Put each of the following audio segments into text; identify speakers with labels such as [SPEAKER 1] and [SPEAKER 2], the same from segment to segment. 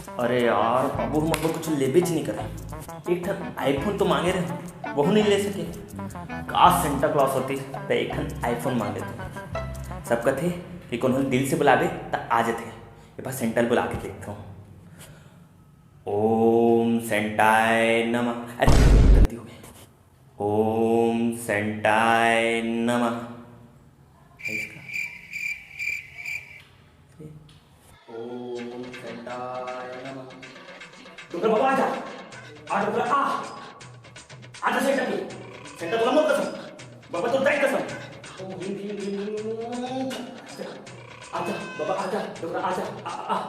[SPEAKER 1] अरे यार बाबू हमको कुछ ले बेच नहीं करे। एक ठन आईफोन तो मांगे रहे, वो नहीं ले सके। काश सेंटा क्लॉस होती तो एक ठन आईफोन मांगे थे। सब कथे कि कौन दिल से बुलावे तो आ जाते। ये बस सेंटा बुला के देखता हूँ। ओम सेंटाय नमः। अरे गलती हो गई। ओम सेंटाय नमः। ओम सेंटाय नमः। डॉक्टर बाबा आजा, आ डॉक्टर आ, आजा सेंटा की, सेंटा तुला मत कसम, बाबा तो जाए कसम। ओम भीम भीम भीम, आजा बाबा आजा, डॉक्टर आजा, आ।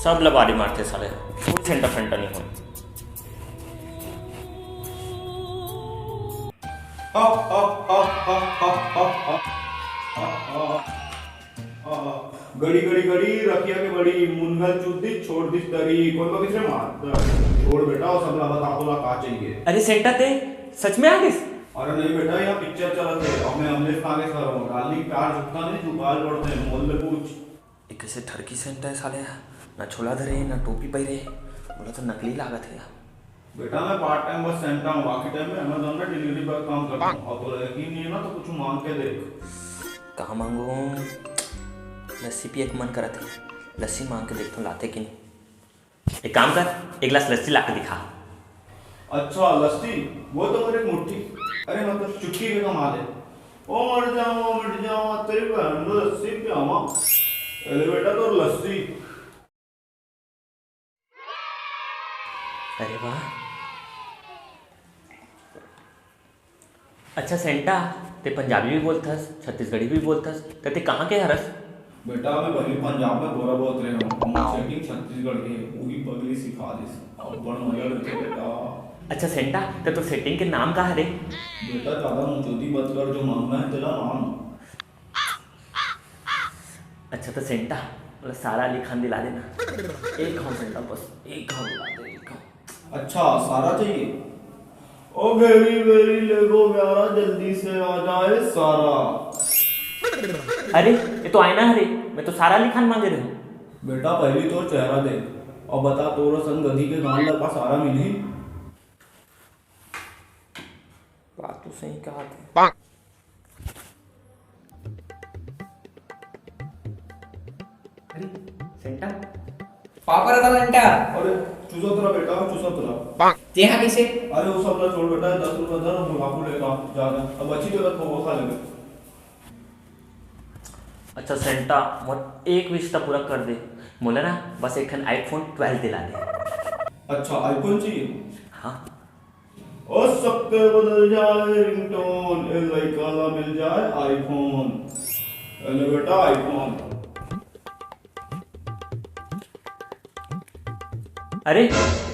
[SPEAKER 1] सब लबारी मारते साले, कोई सेंटा फेंटा नहीं हुई।
[SPEAKER 2] गड़ी गड़ी गड़ी रखिया के बड़ी मुनगल चुद्दी छोड़ दी तरी कोई को किसने मार छोड़ बेटा वो सब बता तो का चाहिए।
[SPEAKER 1] अरे सेंटा ते सच में आ गए?
[SPEAKER 2] अरे नहीं बेटा यहाँ पिक्चर चला थे और मैं हमने आगे कर रहा हूँ गाली कार झुकता नहीं जुगाल पड़ते हैं मोल में पूछ।
[SPEAKER 1] एक ऐसे ठरकी सेंटा है साले, ना छोला धरे ना टोपी पहरे, बोला तो नकली लागत है।
[SPEAKER 2] बेटा मैं पार्ट टाइम बस सेंटा हूँ, बाकी टाइम में अमेज़न में डिलीवरी पर काम करता हूँ। अब तो यकीन नहीं है ना तो कुछ मांग के देख।
[SPEAKER 1] कहाँ मांगू? लस्सी पिए के मन करा था, लस्सी मांग के देखता हूँ लाते कि नहीं। एक काम कर, एक गिलास लस्सी ला के दिखा।
[SPEAKER 2] अच्छा लस्सी, वो तो मेरे मुट्ठी, अरे मतलब चुटकी के कमाल है। ओ मर जाऊँ तेरी बहन को लस्सी पियावा। अरे बेटा तो लस्सी।
[SPEAKER 1] अरे वाह, अच्छा सेंटा ते पंजाबी भी बोलथस, छत्तीसगढ़ी भी बोलथस, ते कहाँ के हरस?
[SPEAKER 2] बेटा मैं पहले पंजाब में थोड़ा बहुत रहा हूँ, हमारी सेटिंग छत्तीसगढ़ की है, वही पगली सिखा दी। अब बड़ मजा लेते बेटा। अच्छा
[SPEAKER 1] सेंटा ते तो सेटिंग के नाम का है?
[SPEAKER 2] बेटा ज्यादा मुंचोती मत कर, जो मांगना है तेरा नाम।
[SPEAKER 1] अच्छा तो सेंटा मतलब सारा अली खान दिला देना। एक खाओ सेंटा, बस एक खाओ दिला दे, एक खाओ।
[SPEAKER 2] अच्छा सारा चाहिए? ओ वेरी वेरी लेगो प्यारा, जल्दी से आ जाए सारा।
[SPEAKER 1] अरे ये तो आईना है रे, मैं तो सारा अली खान मांगे रही हूँ।
[SPEAKER 2] बेटा पहली तो चेहरा देख और बता तोरा संग गधी के गान लगा सारा मिली।
[SPEAKER 1] बात तो सही कहा था। अरे सेंटा
[SPEAKER 3] पापा रहा घंटा।
[SPEAKER 2] अरे चूसा तेरा बेटा चूसा तेरा
[SPEAKER 3] ते हाँ कैसे?
[SPEAKER 2] अरे वो सब छोड़ बेटा, 10 रुपए दे और बापू लेगा जा। अब अच्छी जगह को वो खा लेंगे।
[SPEAKER 1] अच्छा सेंटा मत एक विश पूरा कर दे, बोला ना बस एक आईफोन 12 दिला दे।
[SPEAKER 2] अच्छा आईफोन चाहिए?
[SPEAKER 1] हाँ।
[SPEAKER 2] और सबके बदल जाए रिंगटोन, ए लड़का ला मिल जाए आईफोन। अरे बेटा आईफोन।
[SPEAKER 1] अरे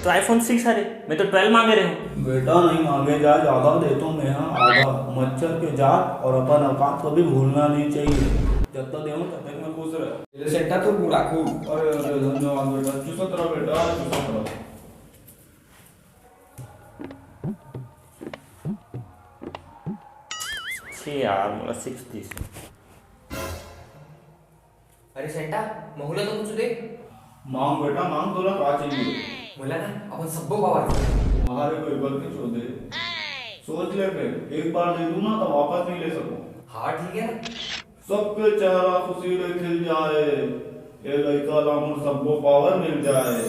[SPEAKER 1] तो आईफोन 6 अरे मैं तो 12 मांगे रहे हूँ।
[SPEAKER 2] बेटा नहीं मांगे जा, ज्यादा दे तो मैं आधा मच्छर के जात और अपन औकात कभी भूलना नहीं चाहिए। जब तक देऊं तब तक मैं खुश रह।
[SPEAKER 3] तेरे सेंटा तो पूरा खूब।
[SPEAKER 2] अरे अरे धन्यवाद बेटा, चूसा तेरा बेटा चूसा तेरा।
[SPEAKER 1] यार मला 6 दिस।
[SPEAKER 3] अरे सेंटा महुला तो कुछ दे।
[SPEAKER 2] मांग बेटा मांग, तोला का चाहिए?
[SPEAKER 3] बोला ना अपन सबको बाबा
[SPEAKER 2] हमारे को एक बार के छोड़ दे, सोच ले फिर एक बार दे दूं ना तो वापस नहीं ले सकूं।
[SPEAKER 3] हाँ ठीक है ना।
[SPEAKER 2] सबके चेहरा खुशी से खिल जाए, ये लड़का लामो सबको पावर मिल जाए।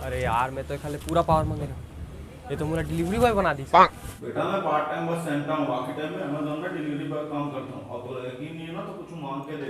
[SPEAKER 4] अरे यार मैं तो खाली पूरा पावर मांगे रहा हूँ, ये तो मेरा डिलीवरी बॉय बना दी।
[SPEAKER 2] बेटा मैं पार्ट टाइम बस सेंटा हूँ, बाकी टाइम में अमेज़न में डिलीवरी पर काम करता हूँ। अब तो यकीन नहीं है ना तो कुछ मांग के दे।